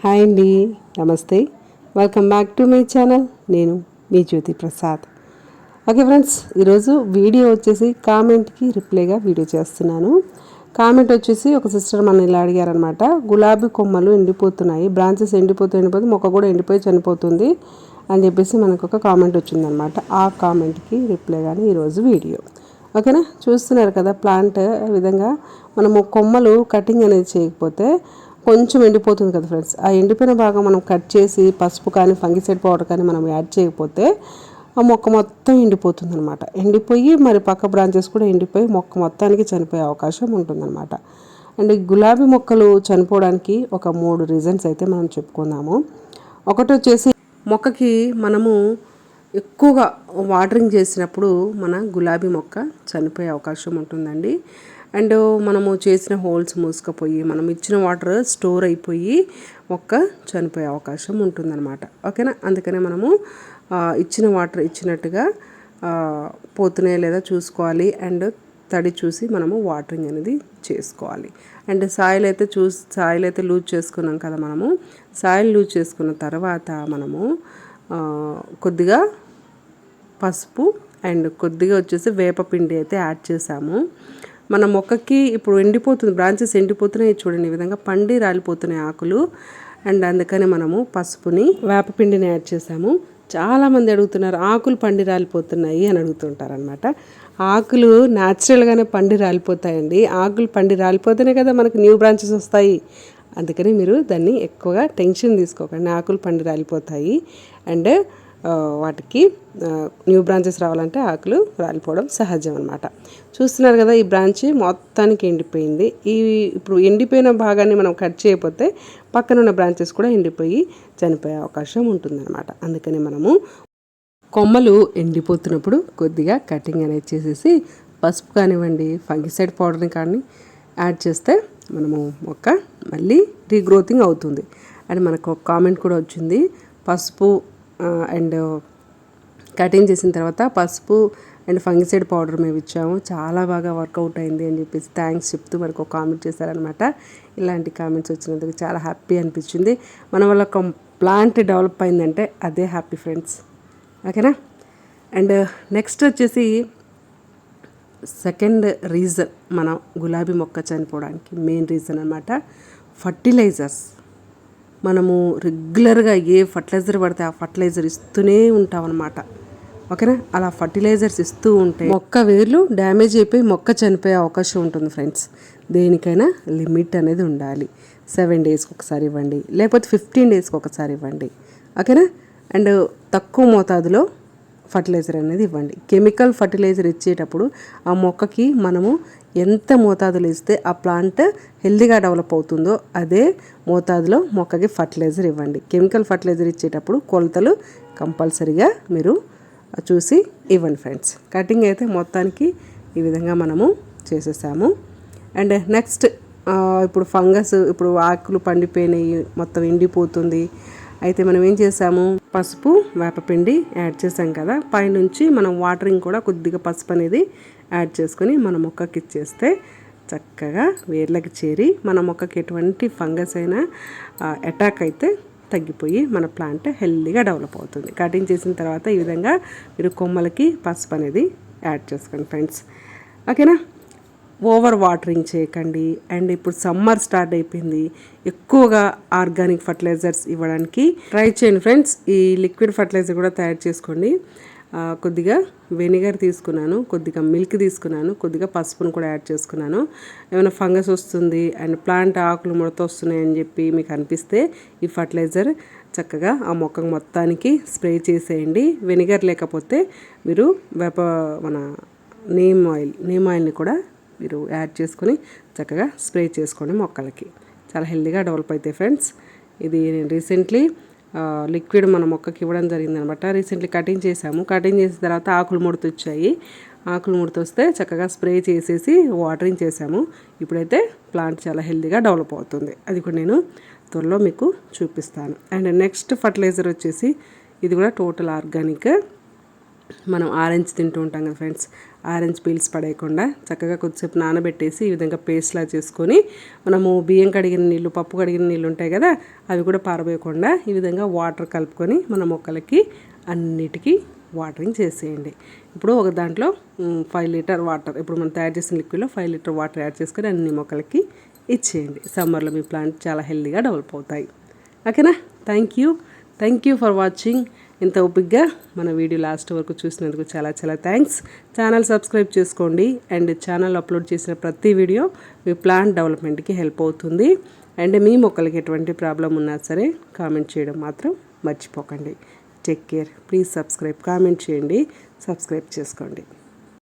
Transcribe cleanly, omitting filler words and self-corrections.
Hi అండి, నమస్తే. Welcome back to my channel. నేను మీ జ్యోతి ప్రసాద్. ఓకే ఫ్రెండ్స్, ఈరోజు వీడియో వచ్చేసి కామెంట్కి రిప్లైగా వీడియో చేస్తున్నాను. కామెంట్ వచ్చేసి ఒక సిస్టర్ మన ఇలా అడిగారనమాట. గులాబీ కొమ్మలు ఎండిపోతున్నాయి, బ్రాంచెస్ ఎండిపోతే మొక్క కూడా ఎండిపోయి చనిపోతుంది అని చెప్పేసి మనకు ఒక కామెంట్ వచ్చిందనమాట. ఆ కామెంట్కి రిప్లైగానే ఈరోజు వీడియో. ఓకేనా, చూస్తున్నారు కదా ప్లాంట్ విధంగా మనము కొమ్మలు కటింగ్ అనేది చేయకపోతే కొంచెం ఎండిపోతుంది కదా ఫ్రెండ్స్. ఆ ఎండిపోయిన భాగం మనం కట్ చేసి పసుపు కానీ ఫంగిసైడ్ పౌడర్ కానీ మనం యాడ్ చేయకపోతే ఆ మొక్క మొత్తం ఎండిపోతుంది అనమాట. ఎండిపోయి మరి పక్క బ్రాంచెస్ కూడా ఎండిపోయి మొక్క మొత్తానికి చనిపోయే అవకాశం ఉంటుందన్నమాట. అండ్ గులాబీ మొక్కలు చనిపోవడానికి ఒక 3 రీజన్స్ అయితే మనం చెప్పుకుందాము. ఒకటి వచ్చేసి మొక్కకి మనము ఎక్కువగా వాటరింగ్ చేసినప్పుడు మన గులాబీ మొక్క చనిపోయే అవకాశం ఉంటుందండి. అండ్ మనము చేసిన హోల్స్ మూసుకుపోయి మనం ఇచ్చిన వాటర్ స్టోర్ అయిపోయి మొక్క చనిపోయే అవకాశం ఉంటుందన్నమాట. ఓకేనా, అందుకనే మనము ఇచ్చిన వాటర్ ఇచ్చినట్టుగా పోతున్నాయో లేదా చూసుకోవాలి. అండ్ తడి చూసి మనము వాటరింగ్ అనేది చేసుకోవాలి. అండ్ సాయిల్ అయితే లూజ్ చేసుకున్నాం కదా. మనము సాయిల్ లూజ్ చేసుకున్న తర్వాత మనము కొద్దిగా పసుపు అండ్ కొద్దిగా వచ్చేసి వేపపిండి అయితే యాడ్ చేసాము. మన మొక్కకి ఇప్పుడు ఎండిపోతుంది, బ్రాంచెస్ ఎండిపోతున్నాయి చూడండి, ఈ విధంగా పండి రాలిపోతున్నాయి ఆకులు. అండ్ అందుకని మనము పసుపుని వేపపిండిని యాడ్ చేసాము. చాలామంది అడుగుతున్నారు ఆకులు పండి రాలిపోతున్నాయి అని అడుగుతుంటారు అనమాట. ఆకులు న్యాచురల్గానే పండి రాలిపోతాయండి. ఆకులు పండి రాలిపోతేనే కదా మనకు న్యూ బ్రాంచెస్ వస్తాయి. అందుకని మీరు దాన్ని ఎక్కువగా టెన్షన్ తీసుకోకండి. ఆకులు పండి రాలిపోతాయి అండ్ వాటికి న్యూ బ్రాంచెస్ రావాలంటే ఆకులు రాలిపోవడం సహజం అనమాట. చూస్తున్నారు కదా, ఈ బ్రాంచ్ మొత్తానికి ఎండిపోయింది. ఇప్పుడు ఎండిపోయిన భాగాన్ని మనం కట్ చేయకపోతే పక్కనున్న బ్రాంచెస్ కూడా ఎండిపోయి చనిపోయే అవకాశం ఉంటుందన్నమాట. అందుకని మనము కొమ్మలు ఎండిపోతున్నప్పుడు కొద్దిగా కటింగ్ అనేది చేసేసి పసుపు కానివ్వండి ఫంగిసైడ్ పౌడర్ని కానీ యాడ్ చేస్తే మనము మొక్క మళ్ళీ రీగ్రోతింగ్ అవుతుంది. అండ్ మనకు ఒక కామెంట్ కూడా వచ్చింది, పసుపు అండ్ కటింగ్ చేసిన తర్వాత పసుపు అండ్ ఫంగిసైడ్ పౌడర్ మేము ఇచ్చాము, చాలా బాగా వర్కౌట్ అయింది అని చెప్పేసి థ్యాంక్స్ చెప్తూ మనకు ఒక కామెంట్ చేశారనమాట. ఇలాంటి కామెంట్స్ వచ్చినందుకు చాలా హ్యాపీ అనిపించింది. మన వల్ల ఒక ప్లాంట్ డెవలప్ అయిందంటే అదే హ్యాపీ ఫ్రెండ్స్. ఓకేనా. అండ్ నెక్స్ట్ వచ్చేసి సెకండ్ రీజన్ మన గులాబీ మొక్క చనిపోవడానికి మెయిన్ రీజన్ అనమాట ఫర్టిలైజర్స్. మనము రెగ్యులర్గా ఏ ఫర్టిలైజర్ పడితే ఆ ఫర్టిలైజర్ ఇస్తూనే ఉంటాం అనమాట. ఓకేనా, అలా ఫర్టిలైజర్స్ ఇస్తూ ఉంటే మొక్క వేర్లు డ్యామేజ్ అయిపోయి మొక్క చనిపోయే అవకాశం ఉంటుంది ఫ్రెండ్స్. దేనికైనా లిమిట్ అనేది ఉండాలి. 7 డేస్కి ఒకసారి ఇవ్వండి, లేకపోతే 15 డేస్కి ఒకసారి ఇవ్వండి. ఓకేనా. అండ్ తక్కువ మోతాదులో ఫర్టిలైజర్ అనేది ఇవ్వండి. కెమికల్ ఫర్టిలైజర్ ఇచ్చేటప్పుడు ఆ మొక్కకి మనము ఎంత మోతాదులో ఇస్తే ఆ ప్లాంట్ హెల్దీగా డెవలప్ అవుతుందో అదే మోతాదులో మొక్కకి ఫర్టిలైజర్ ఇవ్వండి. కెమికల్ ఫర్టిలైజర్ ఇచ్చేటప్పుడు కొలతలు కంపల్సరీగా మీరు చూసి ఇవ్వండి ఫ్రెండ్స్. కటింగ్ అయితే మొత్తానికి ఈ విధంగా మనము చేసేసాము. అండ్ నెక్స్ట్ ఇప్పుడు ఫంగస్, ఇప్పుడు ఆకులు పండిపోయినాయి, మొత్తం ఎండిపోతుంది. అయితే మనం ఏం చేసాము, పసుపు వేపపిండి యాడ్ చేసాం కదా, పైనుంచి మనం వాటరింగ్ కూడా కొద్దిగా పసుపు అనేది యాడ్ చేసుకొని మన మొక్కకి ఇచ్చేస్తే చక్కగా వేర్లకి చేరి మన మొక్కకి ఎటువంటి ఫంగస్ అయినా అటాక్ అయితే తగ్గిపోయి మన ప్లాంట్ హెల్దీగా డెవలప్ అవుతుంది. కటింగ్ చేసిన తర్వాత ఈ విధంగా మీరు కొమ్మలకి పసుపు అనేది యాడ్ చేసుకోండి ఫ్రెండ్స్. ఓకేనా. ఓవర్ వాటరింగ్ చేయకండి. అండ్ ఇప్పుడు సమ్మర్ స్టార్ట్ అయిపోయింది, ఎక్కువగా ఆర్గానిక్ ఫర్టిలైజర్స్ ఇవ్వడానికి ట్రై చేయండి ఫ్రెండ్స్. ఈ లిక్విడ్ ఫర్టిలైజర్ కూడా తయారు చేసుకోండి. కొద్దిగా వెనిగర్ తీసుకున్నాను, కొద్దిగా మిల్క్ తీసుకున్నాను, కొద్దిగా పసుపును కూడా యాడ్ చేసుకున్నాను. ఏమైనా ఫంగస్ వస్తుంది అండ్ ప్లాంట్ ఆకులు ముడత వస్తున్నాయి అని చెప్పి మీకు అనిపిస్తే ఈ ఫర్టిలైజర్ చక్కగా ఆ మొక్క మొత్తానికి స్ప్రే చేసేయండి. వెనిగర్ లేకపోతే మీరు మన నీమ్ ఆయిల్ని కూడా మీరు యాడ్ చేసుకొని చక్కగా స్ప్రే చేసుకోండి మొక్కలకి. చాలా హెల్దీగా డెవలప్ అవుతాయి ఫ్రెండ్స్. ఇది నేను రీసెంట్లీ లిక్విడ్ మన మొక్కకి ఇవ్వడం జరిగిందనమాట. రీసెంట్లీ కటింగ్ చేసాము. కటింగ్ చేసిన తర్వాత ఆకులు ముడత వచ్చాయి. ఆకులు ముడత వస్తే చక్కగా స్ప్రే చేసేసి వాటరింగ్ చేసాము. ఇప్పుడైతే ప్లాంట్ చాలా హెల్దీగా డెవలప్ అవుతుంది. అది కూడా నేను త్వరలో మీకు చూపిస్తాను. అండ్ నెక్స్ట్ ఫర్టిలైజర్ వచ్చేసి ఇది కూడా టోటల్ ఆర్గానిక్. మనం ఆరెంజ్ తింటూ ఉంటాం కదా ఫ్రెండ్స్, ఆరెంజ్ పీల్స్ పడేయకుండా చక్కగా కొద్దిసేపు నానబెట్టేసి ఈ విధంగా పేస్ట్లా చేసుకొని మనము బియ్యం కడిగిన నీళ్ళు, పప్పు కడిగిన నీళ్ళు ఉంటాయి కదా, అవి కూడా పారబోయకుండా ఈ విధంగా వాటర్ కలుపుకొని మన మొక్కలకి అన్నిటికీ వాటరింగ్ చేసేయండి. ఇప్పుడు ఒక దాంట్లో 5 లీటర్ వాటర్, ఇప్పుడు మనం తయారు చేసిన లిక్విడ్లో 5 లీటర్ వాటర్ యాడ్ చేసుకొని అన్ని మొక్కలకి ఇచ్చేయండి. సమ్మర్లో మీ ప్లాంట్ చాలా హెల్తీగా డెవలప్ అవుతాయి. ఓకేనా? Thank you for watching. ఇంత ఓపిక్గా మన వీడియో లాస్ట్ వరకు చూసినందుకు చాలా చాలా థ్యాంక్స్. ఛానల్ సబ్స్క్రైబ్ చేసుకోండి. అండ్ ఛానల్ అప్లోడ్ చేసిన ప్రతి వీడియో మీ ప్లాంట్ డెవలప్మెంట్కి హెల్ప్ అవుతుంది. అండ్ మీ మొక్కలకి ఎటువంటి ప్రాబ్లం ఉన్నా సరే కామెంట్ చేయడం మాత్రం మర్చిపోకండి. Take care. Please subscribe, comment చేయండి, సబ్స్క్రైబ్ చేసుకోండి.